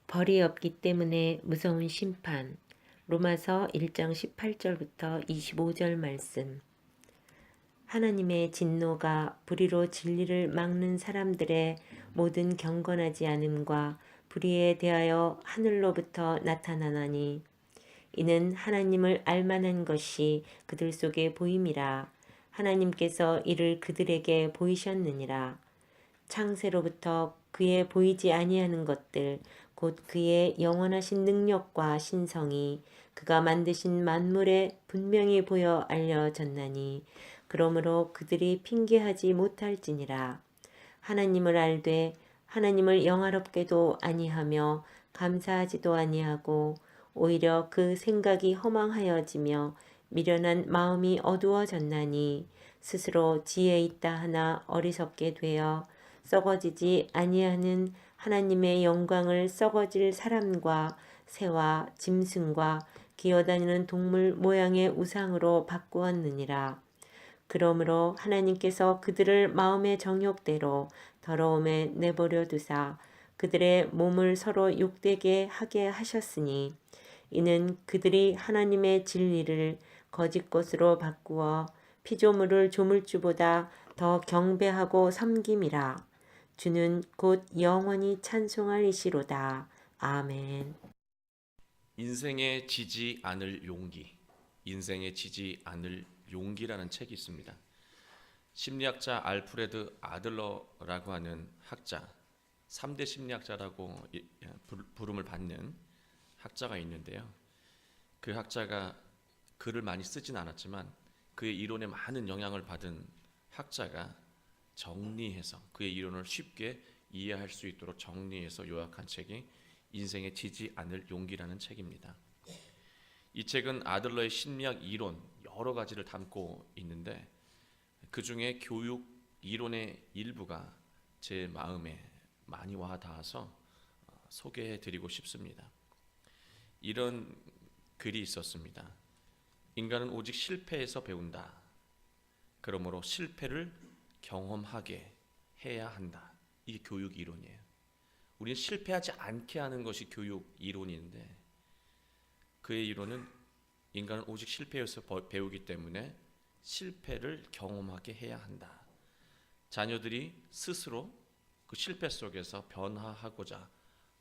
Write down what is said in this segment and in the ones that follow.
벌이 없기 때문에 무서운 심판. 로마서 1장 18절부터 25절 말씀. 하나님의 진노가 불의로 진리를 막는 사람들의 모든 경건하지 않음과 불의에 대하여 하늘로부터 나타나나니 이는 하나님을 알만한 것이 그들 속에 보임이라. 하나님께서 이를 그들에게 보이셨느니라. 창세로부터 그의 보이지 아니하는 것들 곧 그의 영원하신 능력과 신성이 그가 만드신 만물에 분명히 보여 알려졌나니 그러므로 그들이 핑계하지 못할지니라. 하나님을 알되 하나님을 영화롭게도 아니하며 감사하지도 아니하고 오히려 그 생각이 허망하여지며 미련한 마음이 어두워졌나니 스스로 지혜 있다 하나 어리석게 되어 썩어지지 아니하는 하나님의 영광을 썩어질 사람과 새와 짐승과 기어다니는 동물 모양의 우상으로 바꾸었느니라. 그러므로 하나님께서 그들을 마음의 정욕대로 더러움에 내버려 두사 그들의 몸을 서로 욕되게 하게 하셨으니 이는 그들이 하나님의 진리를 거짓 것으로 바꾸어 피조물을 조물주보다 더 경배하고 섬김이라. 주는 곧 영원히 찬송할 이시로다. 아멘. 인생에 지지 않을 용기, 인생에 지지 않을 용기라는 책이 있습니다. 심리학자 알프레드 아들러라고 하는 학자, 3대 심리학자라고 부름을 받는 학자가 있는데요. 그 학자가 글을 많이 쓰진 않았지만 그의 이론에 많은 영향을 받은 학자가 정리해서 그의 이론을 쉽게 이해할 수 있도록 정리해서 요약한 책이 인생에 지지 않을 용기라는 책입니다. 이 책은 아들러의 심리학 이론 여러 가지를 담고 있는데 그 중에 교육 이론의 일부가 제 마음에 많이 와 닿아서 소개해 드리고 싶습니다. 이런 글이 있었습니다. 인간은 오직 실패에서 배운다. 그러므로 실패를 경험하게 해야 한다. 이게 교육 이론이에요. 우리는 실패하지 않게 하는 것이 교육 이론인데 그의 이론은 인간은 오직 실패에서 배우기 때문에 실패를 경험하게 해야 한다. 자녀들이 스스로 그 실패 속에서 변화하고자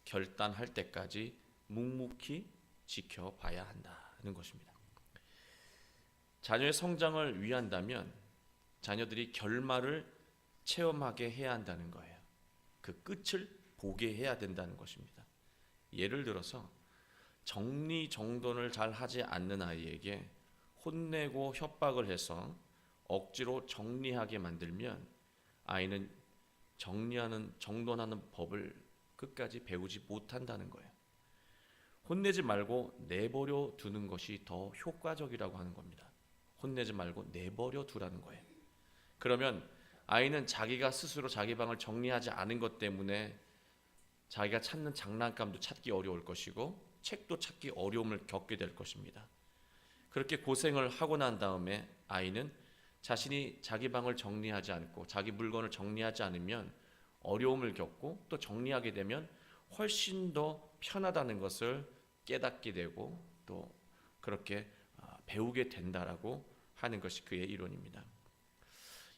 결단할 때까지 묵묵히 지켜봐야 한다는 것입니다. 자녀의 성장을 위한다면 자녀들이 결말을 체험하게 해야 한다는 거예요. 그 끝을 보게 해야 된다는 것입니다. 예를 들어서 정리정돈을 잘 하지 않는 아이에게 혼내고 협박을 해서 억지로 정리하게 만들면 아이는 정돈하는 법을 끝까지 배우지 못한다는 거예요. 혼내지 말고 내버려 두는 것이 더 효과적이라고 하는 겁니다. 혼내지 말고 내버려 두라는 거예요. 그러면 아이는 자기가 스스로 자기 방을 정리하지 않은 것 때문에 자기가 찾는 장난감도 찾기 어려울 것이고 책도 찾기 어려움을 겪게 될 것입니다. 그렇게 고생을 하고 난 다음에 아이는 자신이 자기 방을 정리하지 않고 자기 물건을 정리하지 않으면 어려움을 겪고 또 정리하게 되면 훨씬 더 편하다는 것을 깨닫게 되고 또 그렇게 배우게 된다라고 하는 것이 그의 이론입니다.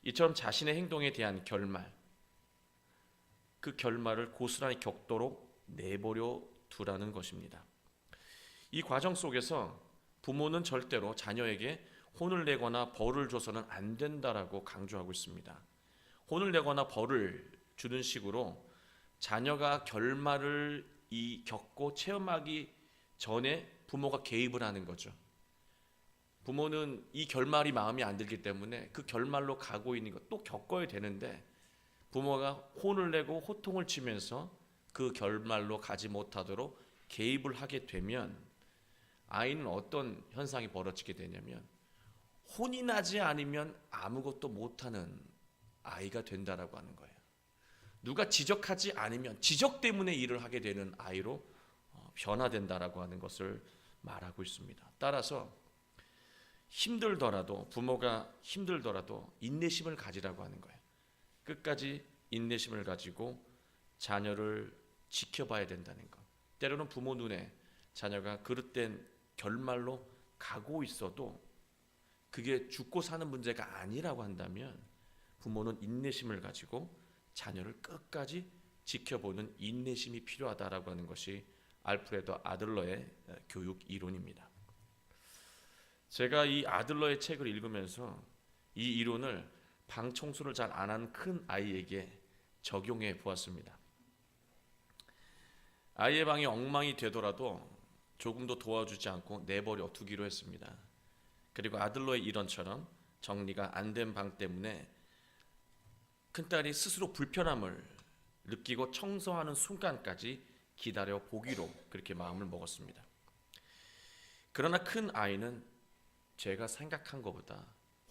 이처럼 자신의 행동에 대한 결말, 그 결말을 고스란히 겪도록 내버려 두라는 것입니다. 이 과정 속에서 부모는 절대로 자녀에게 혼을 내거나 벌을 줘서는 안 된다라고 강조하고 있습니다. 혼을 내거나 벌을 주는 식으로 자녀가 결말을 겪고 체험하기 전에 부모가 개입을 하는 거죠. 부모는 이 결말이 마음에 안 들기 때문에 그 결말로 가고 있는 것 또 겪어야 되는데 부모가 혼을 내고 호통을 치면서 그 결말로 가지 못하도록 개입을 하게 되면 아이는 어떤 현상이 벌어지게 되냐면 혼이 나지 않으면 아무것도 못하는 아이가 된다라고 하는 거예요. 누가 지적하지 않으면 지적 때문에 일을 하게 되는 아이로 변화된다라고 하는 것을 말하고 있습니다. 따라서 힘들더라도 부모가 힘들더라도 인내심을 가지라고 하는 거예요. 끝까지 인내심을 가지고 자녀를 지켜봐야 된다는 것. 때로는 부모 눈에 자녀가 그릇된 결말로 가고 있어도 그게 죽고 사는 문제가 아니라고 한다면 부모는 인내심을 가지고 자녀를 끝까지 지켜보는 인내심이 필요하다라고 하는 것이 알프레도 아들러의 교육 이론입니다. 제가 이 아들러의 책을 읽으면서 이 이론을 방 청소를 잘 안 하는 큰 아이에게 적용해 보았습니다. 아이의 방이 엉망이 되더라도 조금도 도와주지 않고 내버려 두기로 했습니다. 그리고 아들러의 일원처럼 정리가 안 된 방 때문에 큰딸이 스스로 불편함을 느끼고 청소하는 순간까지 기다려 보기로 그렇게 마음을 먹었습니다. 그러나 큰 아이는 제가 생각한 것보다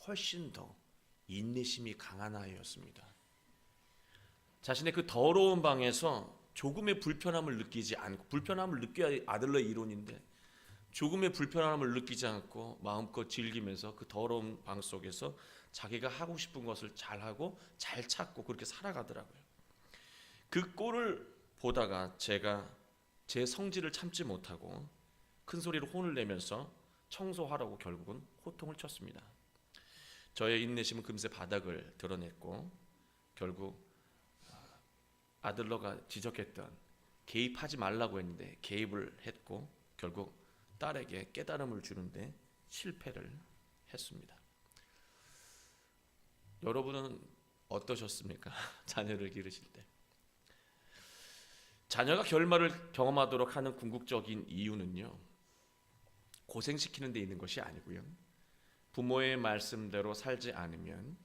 훨씬 더 인내심이 강한 아이였습니다. 자신의 그 더러운 방에서 조금의 불편함을 느끼지 않고, 불편함을 느껴야 아들러의 이론인데 조금의 불편함을 느끼지 않고 마음껏 즐기면서 그 더러운 방 속에서 자기가 하고 싶은 것을 잘하고 잘 찾고 그렇게 살아가더라고요. 그 꼴을 보다가 제가 제 성질을 참지 못하고 큰 소리로 혼을 내면서 청소하라고 결국은 호통을 쳤습니다. 저의 인내심은 금세 바닥을 드러냈고 결국 아들러가 지적했던 개입하지 말라고 했는데 개입을 했고 결국 딸에게 깨달음을 주는데 실패를 했습니다. 여러분은 어떠셨습니까? 자녀를 기르실 때. 자녀가 결말을 경험하도록 하는 궁극적인 이유는요, 고생시키는 데 있는 것이 아니고요, 부모의 말씀대로 살지 않으면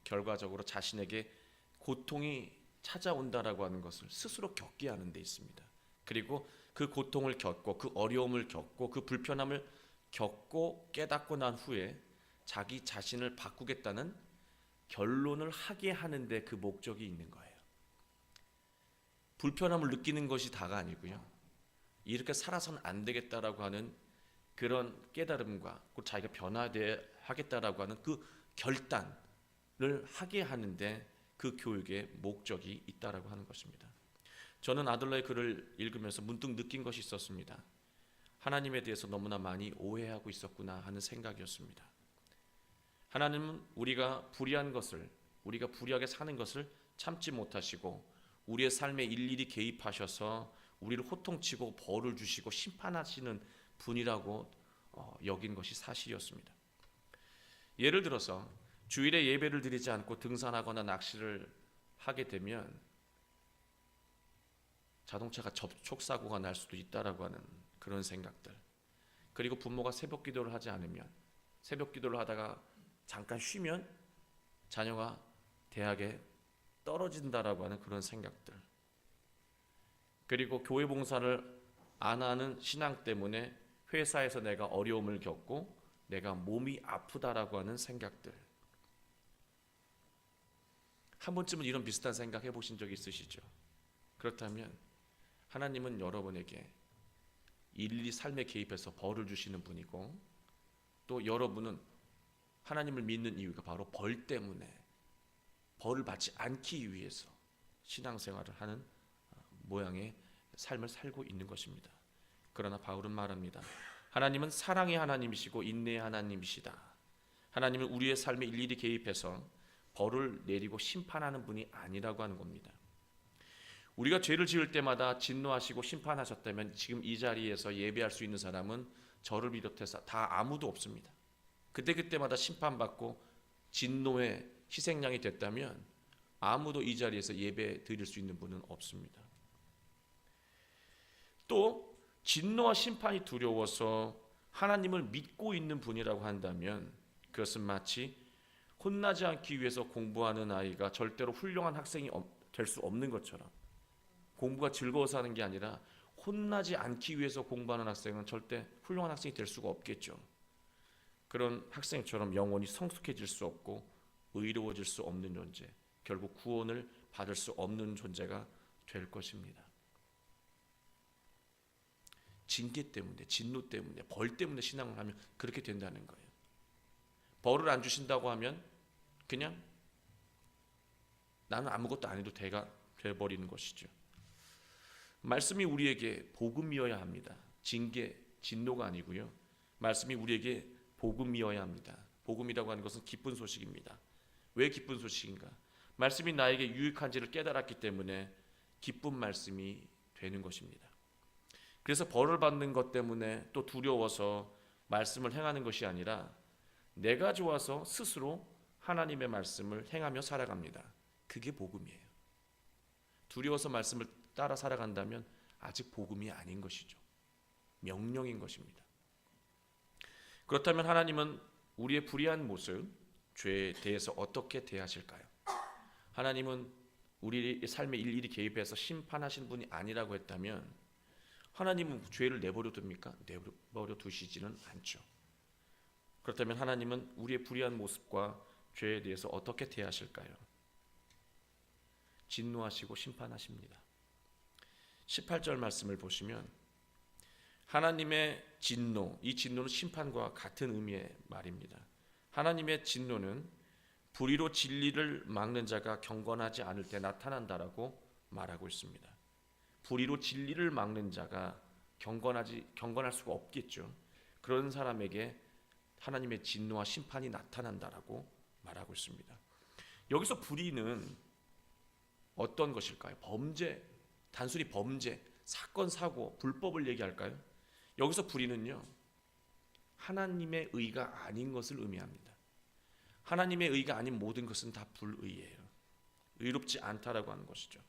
결과적으로 자신에게 고통이 찾아온다라고 하는 것을 스스로 겪게 하는 데 있습니다. 그리고 그 고통을 겪고 그 어려움을 겪고 그 불편함을 겪고 깨닫고 난 후에 자기 자신을 바꾸겠다는 결론을 하게 하는데 그 목적이 있는 거예요. 불편함을 느끼는 것이 다가 아니고요, 이렇게 살아서는 안 되겠다라고 하는 그런 깨달음과 자기가 변화되어야 하겠다라고 하는 그 결단을 하게 하는데 그 교육의 목적이 있다라고 하는 것입니다. 저는 아들러의 글을 읽으면서 문득 느낀 것이 있었습니다. 하나님에 대해서 너무나 많이 오해하고 있었구나 하는 생각이었습니다. 하나님은 우리가 불의한 것을, 우리가 불의하게 사는 것을 참지 못하시고 우리의 삶에 일일이 개입하셔서 우리를 호통치고 벌을 주시고 심판하시는 분이라고 여긴 것이 사실이었습니다. 예를 들어서 주일에 예배를 드리지 않고 등산하거나 낚시를 하게 되면 자동차가 접촉사고가 날 수도 있다라고 하는 그런 생각들, 그리고 부모가 새벽 기도를 하지 않으면, 새벽 기도를 하다가 잠깐 쉬면 자녀가 대학에 떨어진다라고 하는 그런 생각들, 그리고 교회 봉사를 안 하는 신앙 때문에 회사에서 내가 어려움을 겪고 내가 몸이 아프다라고 하는 생각들, 한 번쯤은 이런 비슷한 생각 해보신 적 있으시죠? 그렇다면 하나님은 여러분에게 일일이 삶에 개입해서 벌을 주시는 분이고, 또 여러분은 하나님을 믿는 이유가 바로 벌 때문에, 벌을 받지 않기 위해서 신앙생활을 하는 모양의 삶을 살고 있는 것입니다. 그러나 바울은 말합니다. 하나님은 사랑의 하나님이시고 인내의 하나님이시다. 하나님은 우리의 삶에 일일이 개입해서 벌을 내리고 심판하는 분이 아니라고 하는 겁니다. 우리가 죄를 지을 때마다 진노하시고 심판하셨다면 지금 이 자리에서 예배할 수 있는 사람은 저를 비롯해서 다 아무도 없습니다. 그때마다 심판받고 진노의 희생양이 됐다면 아무도 이 자리에서 예배 드릴 수 있는 분은 없습니다. 또 진노와 심판이 두려워서 하나님을 믿고 있는 분이라고 한다면 그것은 마치 혼나지 않기 위해서 공부하는 아이가 절대로 훌륭한 학생이 될 수 없는 것처럼, 공부가 즐거워서 하는 게 아니라 혼나지 않기 위해서 공부하는 학생은 절대 훌륭한 학생이 될 수가 없겠죠. 그런 학생처럼 영원히 성숙해질 수 없고 의로워질 수 없는 존재, 결국 구원을 받을 수 없는 존재가 될 것입니다. 징계 때문에, 진노 때문에, 벌 때문에 신앙을 하면 그렇게 된다는 거예요. 벌을 안 주신다고 하면 그냥 나는 아무것도 안 해도 돼버리는 것이죠. 말씀이 우리에게 복음이어야 합니다. 징계, 진노가 아니고요. 말씀이 우리에게 복음이어야 합니다. 복음이라고 하는 것은 기쁜 소식입니다. 왜 기쁜 소식인가? 말씀이 나에게 유익한지를 깨달았기 때문에 기쁜 말씀이 되는 것입니다. 그래서 벌을 받는 것 때문에 또 두려워서 말씀을 행하는 것이 아니라 내가 좋아서 스스로 하나님의 말씀을 행하며 살아갑니다. 그게 복음이에요. 두려워서 말씀을 따라 살아간다면 아직 복음이 아닌 것이죠. 명령인 것입니다. 그렇다면 하나님은 우리의 불의한 모습, 죄에 대해서 어떻게 대하실까요? 하나님은 우리의 삶에 일일이 개입해서 심판하신 분이 아니라고 했다면 하나님은 죄를 내버려 둡니까? 내버려 두시지는 않죠. 그렇다면 하나님은 우리의 불의한 모습과 죄에 대해서 어떻게 대하실까요? 진노하시고 심판하십니다. 18절 말씀을 보시면 하나님의 진노, 이 진노는 심판과 같은 의미의 말입니다. 하나님의 진노는 불의로 진리를 막는 자가 경건하지 않을 때 나타난다라고 말하고 있습니다. 불의로 진리를 막는 자가 경건할 수가 없겠죠. 그런 사람에게 하나님의 진노와 심판이 나타난다라고 말하고 있습니다. 여기서 불의는 어떤 것일까요? 범죄, 단순히 범죄, 사건, 사고, 불법을 얘기할까요? 여기서 불의는요, 하나님의 의가 아닌 것을 의미합니다. 하나님의 의가 아닌 모든 것은 다 불의예요. 의롭지 않다라고 하는 것이죠.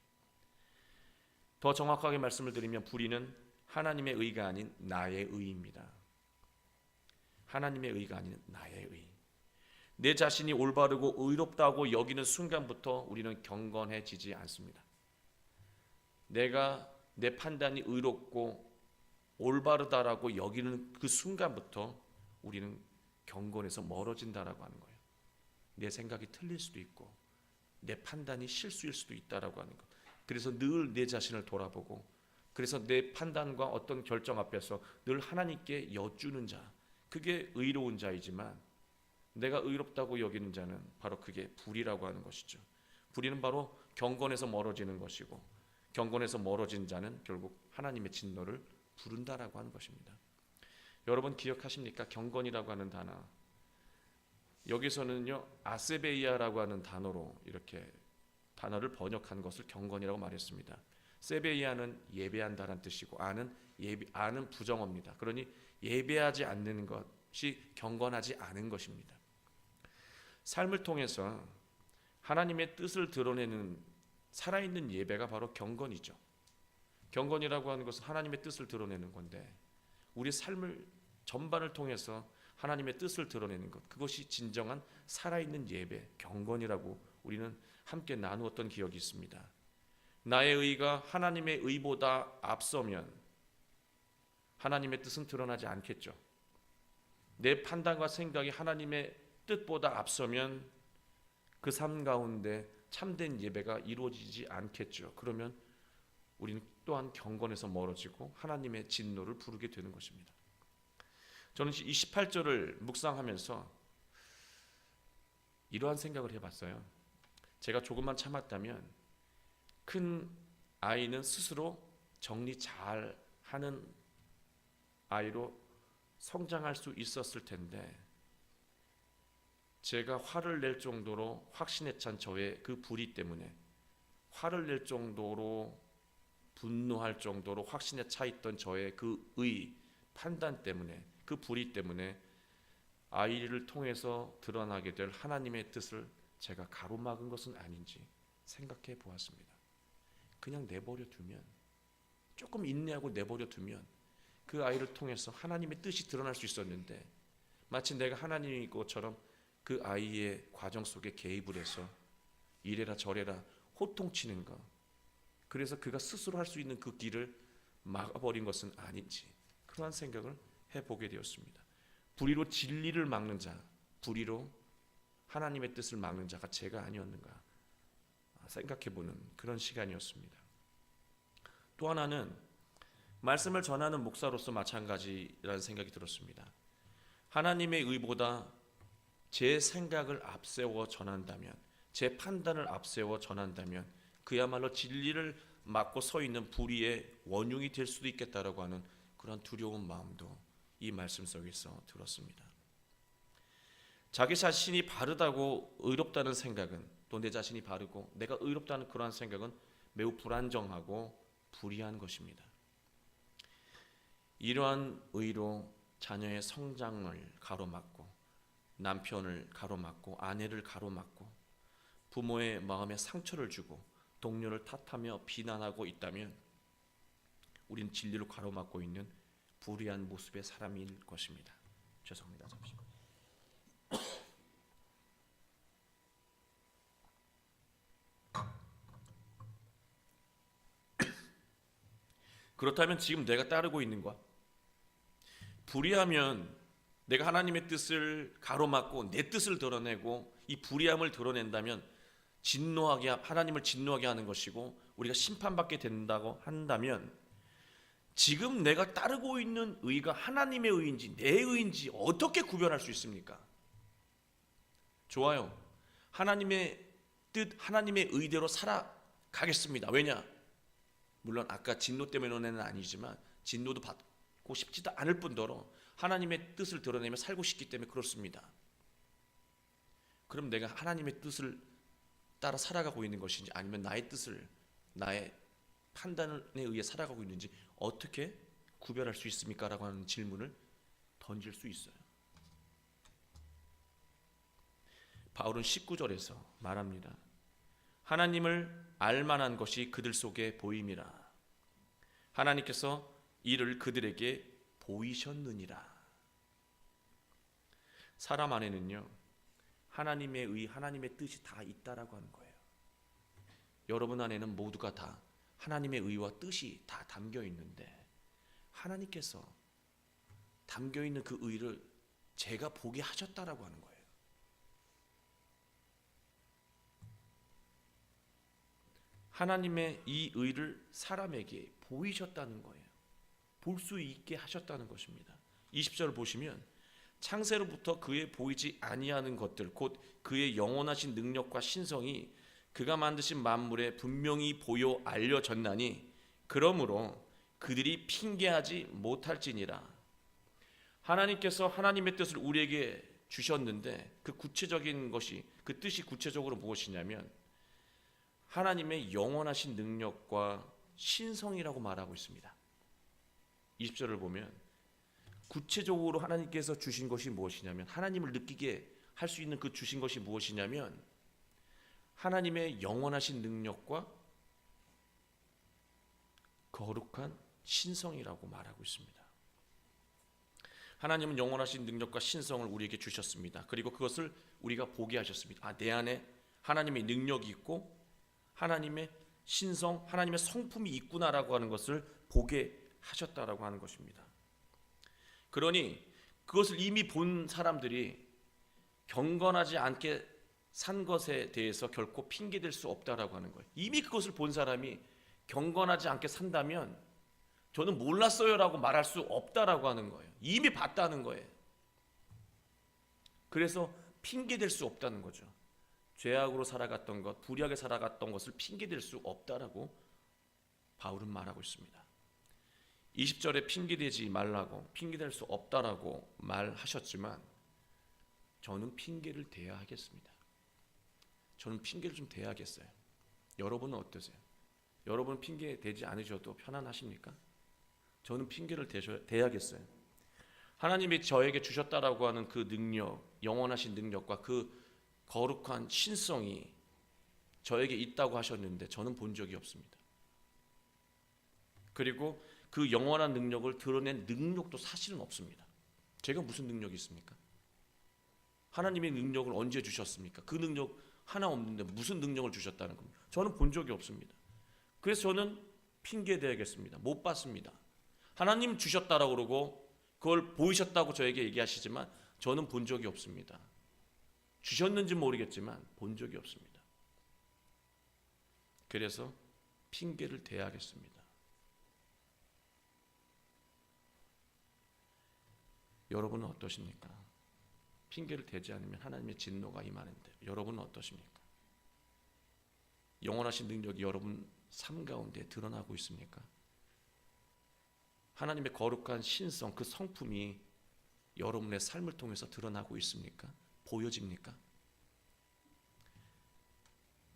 더 정확하게 말씀을 드리면 불의는 하나님의 의가 아닌 나의 의입니다. 하나님의 의가 아닌 나의 의. 내 자신이 올바르고 의롭다고 여기는 순간부터 우리는 경건해지지 않습니다. 내가 내 판단이 의롭고 올바르다라고 여기는 그 순간부터 우리는 경건에서 멀어진다라고 하는 거예요. 내 생각이 틀릴 수도 있고 내 판단이 실수일 수도 있다라고 하는 것. 그래서 늘 내 자신을 돌아보고 그래서 내 판단과 어떤 결정 앞에서 늘 하나님께 여쭈는 자, 그게 의로운 자이지만 내가 의롭다고 여기는 자는 바로 그게 불의라고 하는 것이죠. 불의는 바로 경건에서 멀어지는 것이고 경건에서 멀어진 자는 결국 하나님의 진노를 부른다라고 하는 것입니다. 여러분 기억하십니까? 경건이라고 하는 단어, 여기서는요 아세베이아라고 하는 단어로 이렇게 단어를 번역한 것을 경건이라고 말했습니다. 세베이아는 예배한다는 뜻이고 아는 부정어입니다. 그러니 예배하지 않는 것이 경건하지 않은 것입니다. 삶을 통해서 하나님의 뜻을 드러내는 살아있는 예배가 바로 경건이죠. 경건이라고 하는 것은 하나님의 뜻을 드러내는 건데 우리 삶을 전반을 통해서 하나님의 뜻을 드러내는 것, 그것이 진정한 살아있는 예배, 경건이라고 우리는 함께 나누었던 기억이 있습니다. 나의 의가 하나님의 의보다 앞서면 하나님의 뜻은 드러나지 않겠죠. 내 판단과 생각이 하나님의 뜻보다 앞서면 그 삶 가운데 참된 예배가 이루어지지 않겠죠. 그러면 우리는 또한 경건에서 멀어지고 하나님의 진노를 부르게 되는 것입니다. 저는 이 18절을 묵상하면서 이러한 생각을 해봤어요. 제가 조금만 참았다면 큰 아이는 스스로 정리 잘 하는 아이로 성장할 수 있었을 텐데 제가 화를 낼 정도로 확신에 찬 저의 그 불의 때문에 화를 낼 정도로 분노할 정도로 확신에 차 있던 저의 그 판단 때문에 그 불의 때문에 아이를 통해서 드러나게 될 하나님의 뜻을 제가 가로막은 것은 아닌지 생각해 보았습니다. 그냥 내버려 두면, 조금 인내하고 내버려 두면 그 아이를 통해서 하나님의 뜻이 드러날 수 있었는데 마치 내가 하나님인 것처럼 그 아이의 과정 속에 개입을 해서 이래라 저래라 호통치는 것, 그래서 그가 스스로 할 수 있는 그 길을 막아버린 것은 아닌지 그러한 생각을 해보게 되었습니다. 불의로 진리를 막는 자, 불의로 하나님의 뜻을 막는 자가 제가 아니었는가 생각해보는 그런 시간이었습니다. 또 하나는 말씀을 전하는 목사로서 마찬가지라는 생각이 들었습니다. 하나님의 의보다 제 생각을 앞세워 전한다면, 제 판단을 앞세워 전한다면 그야말로 진리를 막고 서 있는 불의의 원흉이 될 수도 있겠다라고 하는 그런 두려운 마음도 이 말씀 속에서 들었습니다. 자기 자신이 바르다고 의롭다는 생각은, 또 내 자신이 바르고 내가 의롭다는 그러한 생각은 매우 불안정하고 불의한 것입니다. 이러한 의로 자녀의 성장을 가로막고, 남편을 가로막고, 아내를 가로막고, 부모의 마음에 상처를 주고 동료를 탓하며 비난하고 있다면 우리는 진리로 가로막고 있는 불의한 모습의 사람일 것입니다. 죄송합니다. 잠시만요. 그렇다면 지금 내가 따르고 있는 것, 불의하면 내가 하나님의 뜻을 가로막고 내 뜻을 드러내고 이 불의함을 드러낸다면 하나님을 진노하게 하는 것이고 우리가 심판받게 된다고 한다면, 지금 내가 따르고 있는 의가 하나님의 의인지 내 의인지 어떻게 구별할 수 있습니까? 좋아요. 하나님의 뜻, 하나님의 의대로 살아가겠습니다. 왜냐? 물론 아까 진노 때문에는 아니지만 진노도 받고 싶지도 않을 뿐더러 하나님의 뜻을 드러내며 살고 싶기 때문에 그렇습니다. 그럼 내가 하나님의 뜻을 따라 살아가고 있는 것인지 아니면 나의 뜻을, 나의 판단에 의해 살아가고 있는지 어떻게 구별할 수 있습니까? 라고 하는 질문을 던질 수 있어요. 바울은 19절에서 말합니다. 하나님을 알만한 것이 그들 속에 보임이라. 하나님께서 이를 그들에게 보이셨느니라. 사람 안에는요, 하나님의 의, 하나님의 뜻이 다 있다라고 하는 거예요. 여러분 안에는 모두가 다 하나님의 의와 뜻이 다 담겨 있는데, 하나님께서 담겨 있는 그 의를 제가 보게 하셨다라고 하는 거예요. 하나님의 이 의를 사람에게 보이셨다는 거예요. 볼 수 있게 하셨다는 것입니다. 20절 보시면 창세로부터 그의 보이지 아니하는 것들 곧 그의 영원하신 능력과 신성이 그가 만드신 만물에 분명히 보여 알려졌나니 그러므로 그들이 핑계하지 못할지니라. 하나님께서 하나님의 뜻을 우리에게 주셨는데 그 구체적인 것이, 그 뜻이 구체적으로 무엇이냐면 하나님의 영원하신 능력과 신성이라고 말하고 있습니다. 20절을 보면 구체적으로 하나님께서 주신 것이 무엇이냐면, 하나님을 느끼게 할 수 있는 그 주신 것이 무엇이냐면 하나님의 영원하신 능력과 거룩한 신성이라고 말하고 있습니다. 하나님은 영원하신 능력과 신성을 우리에게 주셨습니다. 그리고 그것을 우리가 보게 하셨습니다. 내 안에 하나님의 능력이 있고 하나님의 신성, 하나님의 성품이 있구나라고 하는 것을 보게 하셨다라고 하는 것입니다. 그러니 그것을 이미 본 사람들이 경건하지 않게 산 것에 대해서 결코 핑계댈 수 없다라고 하는 거예요. 이미 그것을 본 사람이 경건하지 않게 산다면 저는 몰랐어요라고 말할 수 없다라고 하는 거예요. 이미 봤다는 거예요. 그래서 핑계댈 수 없다는 거죠. 죄악으로 살아갔던 것, 불의하게 살아갔던 것을 핑계댈 수 없다라고 바울은 말하고 있습니다. 20절에 핑계대지 말라고, 핑계댈 수 없다라고 말하셨지만 저는 핑계를 대야 하겠습니다. 저는 핑계를 좀 대야겠어요. 여러분은 어떠세요? 여러분은 핑계 대지 않으셔도 편안하십니까? 저는 핑계를 대야겠어요. 하나님이 저에게 주셨다라고 하는 그 능력, 영원하신 능력과 그 거룩한 신성이 저에게 있다고 하셨는데 저는 본 적이 없습니다. 그리고 그 영원한 능력을 드러낸 능력도 사실은 없습니다. 제가 무슨 능력이 있습니까? 하나님의 능력을 언제 주셨습니까? 그 능력 하나 없는데 무슨 능력을 주셨다는 겁니다. 저는 본 적이 없습니다. 그래서 저는 핑계 대야겠습니다. 못 봤습니다. 하나님 주셨다라고 그러고 그걸 보이셨다고 저에게 얘기하시지만 저는 본 적이 없습니다. 주셨는지 모르겠지만 본 적이 없습니다. 그래서 핑계를 대야겠습니다. 여러분은 어떠십니까? 핑계를 대지 않으면 하나님의 진노가 임하는데 여러분은 어떠십니까? 영원하신 능력이 여러분 삶 가운데 드러나고 있습니까? 하나님의 거룩한 신성, 그 성품이 여러분의 삶을 통해서 드러나고 있습니까? 보여집니까?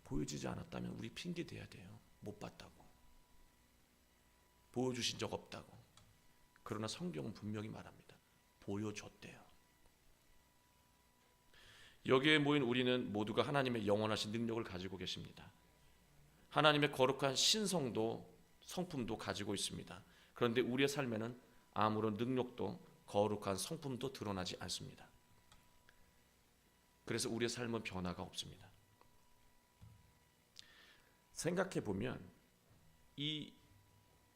보여지지 않았다면 우리 핑계 대야 돼요. 못 봤다고, 보여주신 적 없다고. 그러나 성경은 분명히 말합니다. 보여줬대요. 여기에 모인 우리는 모두가 하나님의 영원하신 능력을 가지고 계십니다. 하나님의 거룩한 신성도 성품도 가지고 있습니다. 그런데 우리의 삶에는 아무런 능력도 거룩한 성품도 드러나지 않습니다. 그래서 우리의 삶은 변화가 없습니다. 생각해 보면, 이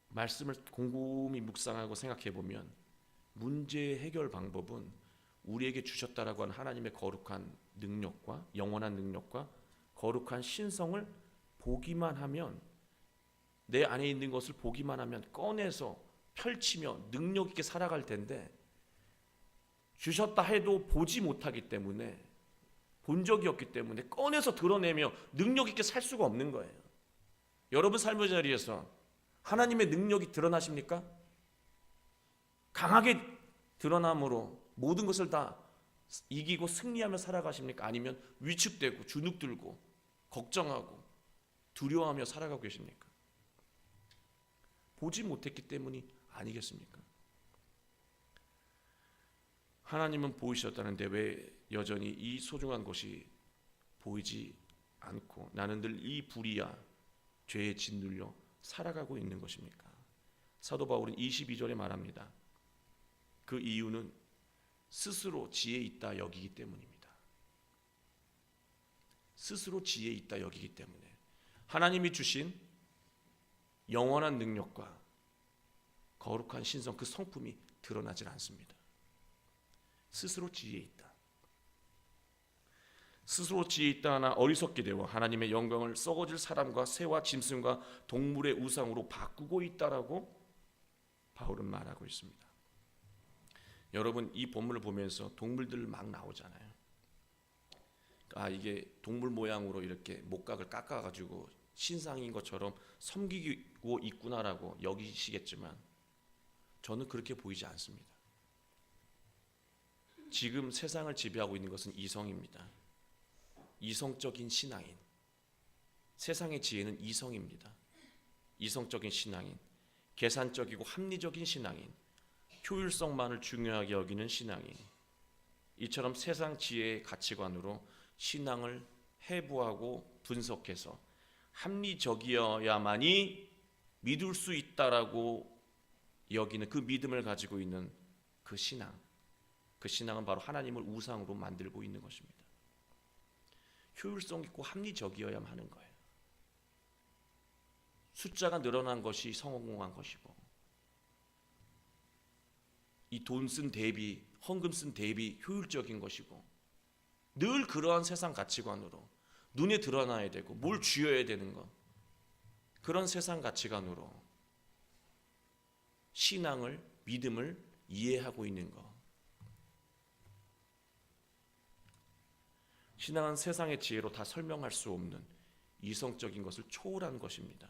말씀을 곰곰이 묵상하고 생각해 보면, 문제의 해결 방법은 우리에게 주셨다라고 하는 하나님의 거룩한 능력과 영원한 능력과 거룩한 신성을 보기만 하면, 내 안에 있는 것을 보기만 하면 꺼내서 펼치며 능력 있게 살아갈 텐데, 주셨다 해도 보지 못하기 때문에, 본 적이 없기 때문에 꺼내서 드러내며 능력 있게 살 수가 없는 거예요. 여러분 삶의 자리에서 하나님의 능력이 드러나십니까? 강하게 드러남으로 모든 것을 다 이기고 승리하며 살아가십니까? 아니면 위축되고 주눅들고 걱정하고 두려워하며 살아가고 계십니까? 보지 못했기 때문이 아니겠습니까? 하나님은 보이셨다는데 왜 여전히 이 소중한 것이 보이지 않고 나는 늘 이 불의야 죄에 짓눌려 살아가고 있는 것입니까? 사도 바울은 22절에 말합니다. 그 이유는 스스로 지혜 있다 여기기 때문입니다. 스스로 지혜 있다 여기기 때문에 하나님이 주신 영원한 능력과 거룩한 신성, 그 성품이 드러나질 않습니다. 스스로 지혜 있다. 스스로 지혜 있다 하나 어리석게 되어 하나님의 영광을 썩어질 사람과 새와 짐승과 동물의 우상으로 바꾸고 있다라고 바울은 말하고 있습니다. 여러분, 이 본문을 보면서 동물들 막 나오잖아요. 이게 동물 모양으로 이렇게 목각을 깎아가지고 신상인 것처럼 섬기고 있구나라고 여기시겠지만 저는 그렇게 보이지 않습니다. 지금 세상을 지배하고 있는 것은 이성입니다. 이성적인 신앙인, 세상의 지혜는 이성입니다. 이성적인 신앙인, 계산적이고 합리적인 신앙인, 효율성만을 중요하게 여기는 신앙인, 이처럼 세상 지혜의 가치관으로 신앙을 해부하고 분석해서 합리적이어야만이 믿을 수 있다라고 여기는 그 믿음을 가지고 있는 그 신앙, 그 신앙은 바로 하나님을 우상으로 만들고 있는 것입니다. 효율성 있고 합리적이어야만 하는 거예요. 숫자가 늘어난 것이 성공한 것이고, 이 돈 쓴 대비, 헌금 쓴 대비 효율적인 것이고, 늘 그러한 세상 가치관으로 눈에 드러나야 되고 뭘 쥐어야 되는 것, 그런 세상 가치관으로 신앙을, 믿음을 이해하고 있는 것. 신앙은 세상의 지혜로 다 설명할 수 없는 이성적인 것을 초월한 것입니다.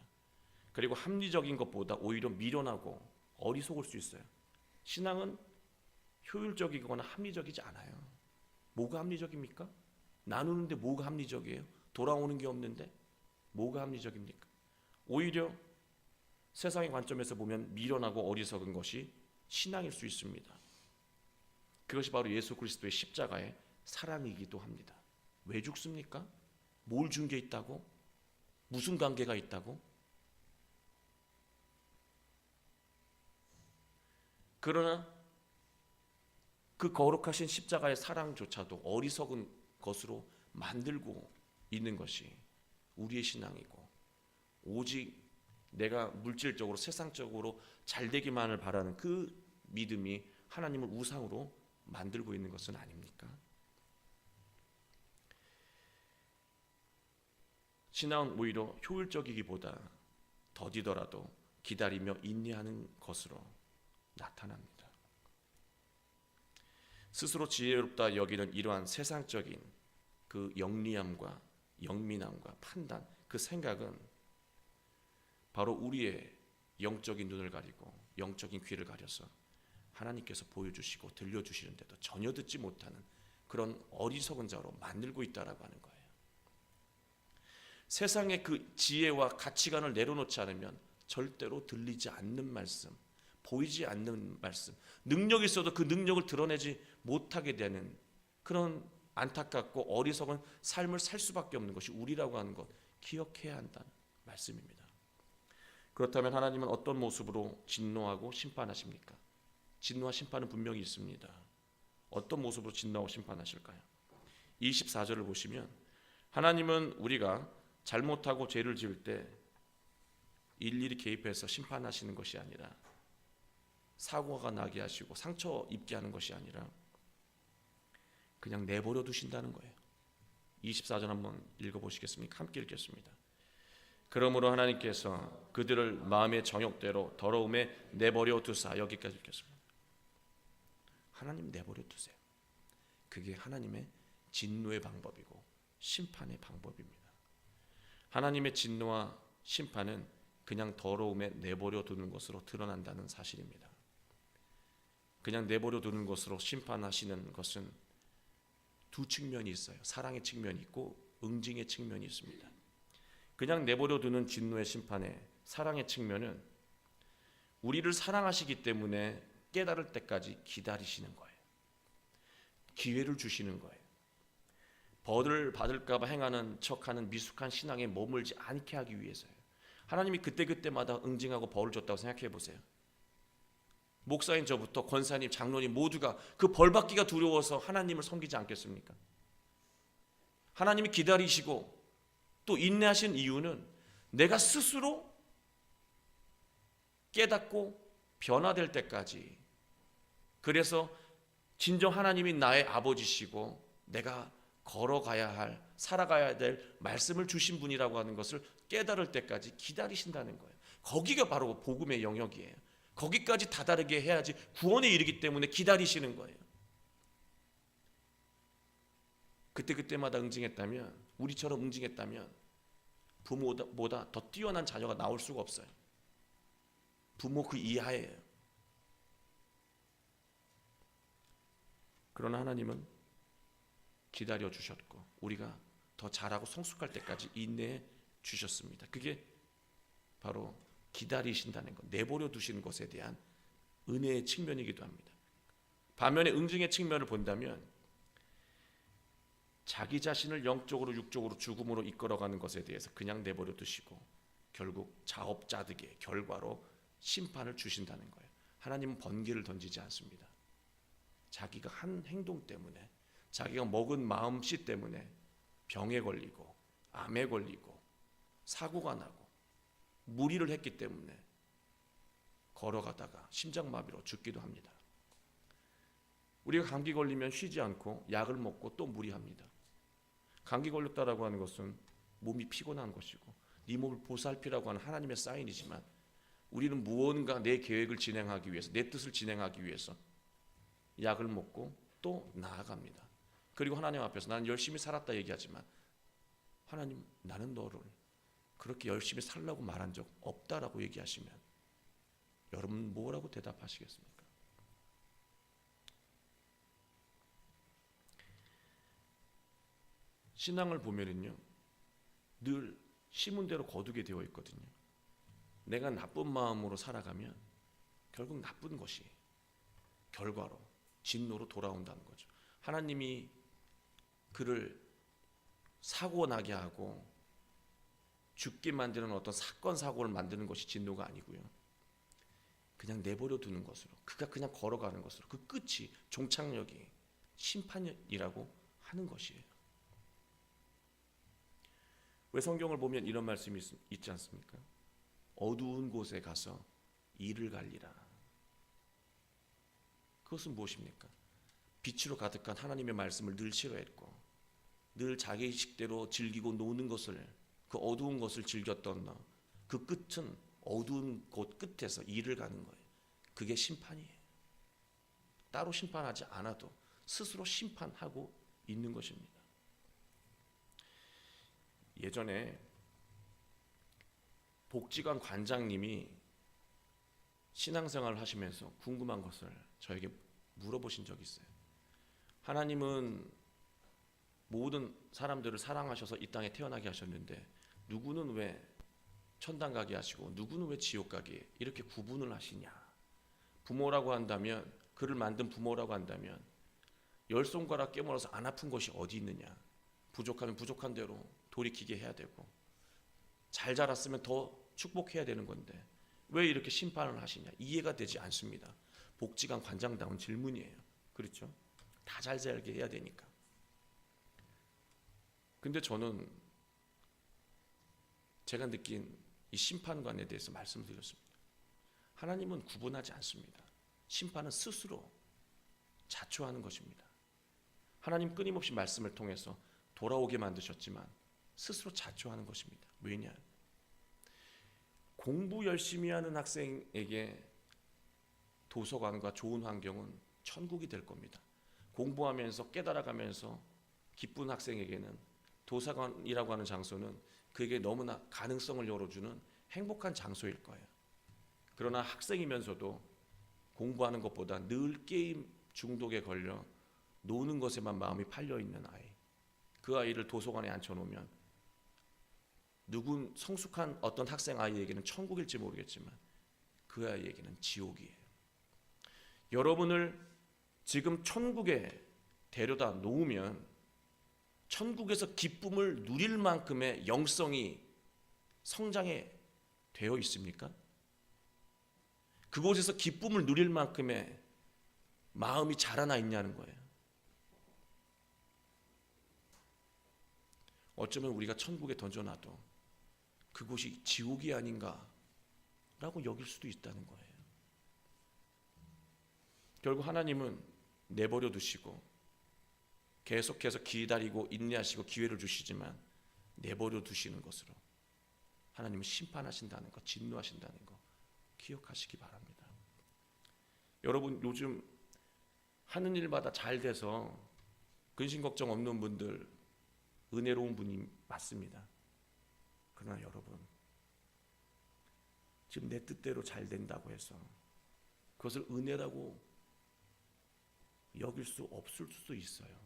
그리고 합리적인 것보다 오히려 미련하고 어리석을 수 있어요. 신앙은 효율적이거나 합리적이지 않아요. 뭐가 합리적입니까? 나누는데 뭐가 합리적이에요? 돌아오는 게 없는데 뭐가 합리적입니까? 오히려 세상의 관점에서 보면 미련하고 어리석은 것이 신앙일 수 있습니다. 그것이 바로 예수 그리스도의 십자가의 사랑이기도 합니다. 왜 죽습니까? 뭘 준 게 있다고? 무슨 관계가 있다고? 그러나 그 거룩하신 십자가의 사랑조차도 어리석은 것으로 만들고 있는 것이 우리의 신앙이고, 오직 내가 물질적으로 세상적으로 잘 되기만을 바라는 그 믿음이 하나님을 우상으로 만들고 있는 것은 아닙니까? 신앙은 오히려 효율적이기보다 더디더라도 기다리며 인내하는 것으로 나타납니다. 스스로 지혜롭다 여기는 이러한 세상적인 그 영리함과 영민함과 판단, 그 생각은 바로 우리의 영적인 눈을 가리고 영적인 귀를 가려서 하나님께서 보여주시고 들려주시는데도 전혀 듣지 못하는 그런 어리석은 자로 만들고 있다라고 하는 거예요. 세상의 그 지혜와 가치관을 내려놓지 않으면 절대로 들리지 않는 말씀, 보이지 않는 말씀, 능력이 있어도 그 능력을 드러내지 못하게 되는 그런 안타깝고 어리석은 삶을 살 수밖에 없는 것이 우리라고 하는 것 기억해야 한다는 말씀입니다. 그렇다면 하나님은 어떤 모습으로 진노하고 심판하십니까? 진노와 심판은 분명히 있습니다. 어떤 모습으로 진노하고 심판하실까요? 24절을 보시면 하나님은 우리가 잘못하고 죄를 지을 때 일일이 개입해서 심판하시는 것이 아니라 사고가 나게 하시고 상처 입게 하는 것이 아니라 그냥 내버려 두신다는 거예요. 24절 한번 읽어보시겠습니까? 함께 읽겠습니다. 그러므로 하나님께서 그들을 마음의 정욕대로 더러움에 내버려 두사. 여기까지 읽겠습니다. 하나님 내버려 두세요. 그게 하나님의 진노의 방법이고 심판의 방법입니다. 하나님의 진노와 심판은 그냥 더러움에 내버려 두는 것으로 드러난다는 사실입니다. 그냥 내버려 두는 것으로 심판하시는 것은 두 측면이 있어요. 사랑의 측면이 있고 응징의 측면이 있습니다. 그냥 내버려 두는 진노의 심판에 사랑의 측면은 우리를 사랑하시기 때문에 깨달을 때까지 기다리시는 거예요. 기회를 주시는 거예요. 벌을 받을까 봐 행하는 척하는 미숙한 신앙에 머물지 않게 하기 위해서요. 하나님이 그때그때마다 응징하고 벌을 줬다고 생각해 보세요. 목사인 저부터 권사님, 장로님 모두가 그 벌 받기가 두려워서 하나님을 섬기지 않겠습니까? 하나님이 기다리시고 또 인내하신 이유는 내가 스스로 깨닫고 변화될 때까지, 그래서 진정 하나님이 나의 아버지시고 내가 걸어가야 할, 살아가야 될 말씀을 주신 분이라고 하는 것을 깨달을 때까지 기다리신다는 거예요. 거기가 바로 복음의 영역이에요. 거기까지 다다르게 해야지 구원에 이르기 때문에 기다리시는 거예요. 그때마다 응징했다면, 우리처럼 응징했다면 부모보다 더 뛰어난 자녀가 나올 수가 없어요. 부모 그 이하예요. 그러나 하나님은 기다려 주셨고 우리가 더 잘하고 성숙할 때까지 인내해 주셨습니다. 그게 바로 기다리신다는 것, 내버려 두시는 것에 대한 은혜의 측면이기도 합니다. 반면에 응징의 측면을 본다면 자기 자신을 영적으로 육적으로 죽음으로 이끌어가는 것에 대해서 그냥 내버려 두시고 결국 자업자득의 결과로 심판을 주신다는 거예요. 하나님은 번개를 던지지 않습니다. 자기가 한 행동 때문에, 자기가 먹은 마음씨 때문에 병에 걸리고 암에 걸리고 사고가 나고 무리를 했기 때문에 걸어가다가 심장마비로 죽기도 합니다. 우리가 감기 걸리면 쉬지 않고 약을 먹고 또 무리합니다. 감기 걸렸다라고 하는 것은 몸이 피곤한 것이고 네 몸을 보살피라고 하는 하나님의 사인이지만 우리는 무언가 내 계획을 진행하기 위해서, 내 뜻을 진행하기 위해서 약을 먹고 또 나아갑니다. 그리고 하나님 앞에서 나는 열심히 살았다 얘기하지만 하나님, 나는 너를 그렇게 열심히 살라고 말한 적 없다라고 얘기하시면 여러분 뭐라고 대답하시겠습니까? 신앙을 보면은요, 늘 심은 대로 거두게 되어 있거든요. 내가 나쁜 마음으로 살아가면 결국 나쁜 것이 결과로 진노로 돌아온다는 거죠. 하나님이 그를 사고 나게 하고 죽게 만드는 어떤 사건 사고를 만드는 것이 진노가 아니고요, 그냥 내버려 두는 것으로, 그가 그냥 걸어가는 것으로 그 끝이, 종착역이 심판이라고 하는 것이에요. 왜 성경을 보면 이런 말씀이 있지 않습니까? 어두운 곳에 가서 이를 갈리라. 그것은 무엇입니까? 빛으로 가득한 하나님의 말씀을 늘 싫어했고 늘 자기 식대로 즐기고 노는 것을, 그 어두운 것을 즐겼던 너, 그 끝은 어두운 곳 끝에서 이를 가는 거예요. 그게 심판이에요. 따로 심판하지 않아도 스스로 심판하고 있는 것입니다. 예전에 복지관 관장님이 신앙생활을 하시면서 궁금한 것을 저에게 물어보신 적이 있어요. 하나님은 모든 사람들을 사랑하셔서 이 땅에 태어나게 하셨는데 누구는 왜 천당 가게 하시고 누구는 왜 지옥 가게 이렇게 구분을 하시냐. 부모라고 한다면, 그를 만든 부모라고 한다면 열 손가락 깨물어서 안 아픈 것이 어디 있느냐. 부족하면 부족한 대로 돌이키게 해야 되고 잘 자랐으면 더 축복해야 되는 건데 왜 이렇게 심판을 하시냐. 이해가 되지 않습니다. 복지관 관장다운 질문이에요. 그렇죠? 다 잘 살게 해야 되니까. 근데 저는 제가 느낀 이 심판관에 대해서 말씀드렸습니다. 하나님은 구분하지 않습니다. 심판은 스스로 자초하는 것입니다. 하나님 끊임없이 말씀을 통해서 돌아오게 만드셨지만 스스로 자초하는 것입니다. 왜냐? 공부 열심히 하는 학생에게 도서관과 좋은 환경은 천국이 될 겁니다. 공부하면서 깨달아가면서 기쁜 학생에게는 도서관이라고 하는 장소는 그에게 너무나 가능성을 열어주는 행복한 장소일 거예요. 그러나 학생이면서도 공부하는 것보다 늘 게임 중독에 걸려 노는 것에만 마음이 팔려있는 아이, 그 아이를 도서관에 앉혀놓으면 누군 성숙한 어떤 학생 아이에게는 천국일지 모르겠지만 그 아이에게는 지옥이에요. 여러분을 지금 천국에 데려다 놓으면 천국에서 기쁨을 누릴 만큼의 영성이 성장해 되어 있습니까? 그곳에서 기쁨을 누릴 만큼의 마음이 자라나 있냐는 거예요. 어쩌면 우리가 천국에 던져놔도 그곳이 지옥이 아닌가라고 여길 수도 있다는 거예요. 결국 하나님은 내버려 두시고 계속해서 기다리고 인내하시고 기회를 주시지만 내버려 두시는 것으로 하나님은 심판하신다는 것, 진노하신다는 것 기억하시기 바랍니다. 여러분, 요즘 하는 일마다 잘 돼서 근심 걱정 없는 분들, 은혜로운 분이 맞습니다. 그러나 여러분, 지금 내 뜻대로 잘 된다고 해서 그것을 은혜라고 여길 수 없을 수도 있어요.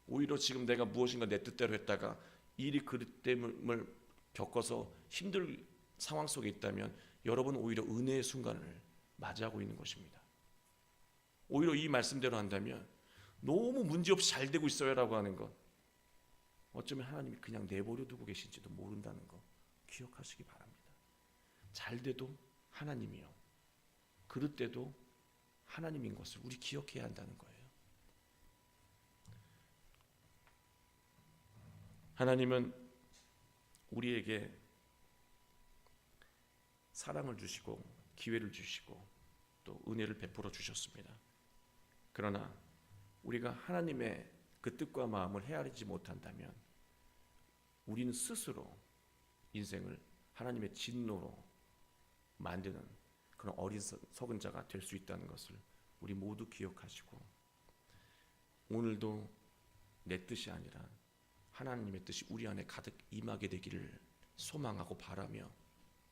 오히려 지금 내가 무엇인가 내 뜻대로 했다가 일이 그릇됨을 겪어서 힘들 상황 속에 있다면 여러분은 오히려 은혜의 순간을 맞이하고 있는 것입니다. 오히려 이 말씀대로 한다면 너무 문제없이 잘 되고 있어요라고 하는 것, 어쩌면 하나님이 그냥 내버려 두고 계신지도 모른다는 거 기억하시기 바랍니다. 잘 돼도 하나님이요, 그릇돼도 하나님인 것을 우리 기억해야 한다는 거예요. 하나님은 우리에게 사랑을 주시고 기회를 주시고 또 은혜를 베풀어 주셨습니다. 그러나 우리가 하나님의 그 뜻과 마음을 헤아리지 못한다면 우리는 스스로 인생을 하나님의 진노로 만드는 그런 어리석은 자가 될 수 있다는 것을 우리 모두 기억하시고, 오늘도 내 뜻이 아니라 하나님의 뜻이 우리 안에 가득 임하게 되기를 소망하고 바라며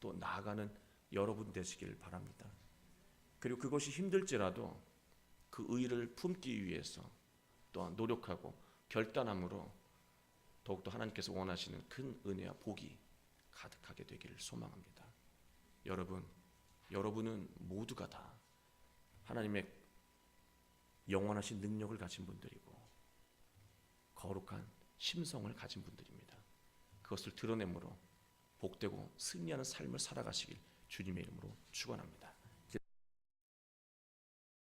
또 나아가는 여러분 되시기를 바랍니다. 그리고 그것이 힘들지라도 그 의를 품기 위해서 또한 노력하고 결단함으로 더욱더 하나님께서 원하시는 큰 은혜와 복이 가득하게 되기를 소망합니다. 여러분은 모두가 다 하나님의 영원하신 능력을 가진 분들이고 거룩한 심성을 가진 분들입니다. 그것을 드러내므로 복되고 승리하는 삶을 살아가시길 주님의 이름으로 축원합니다.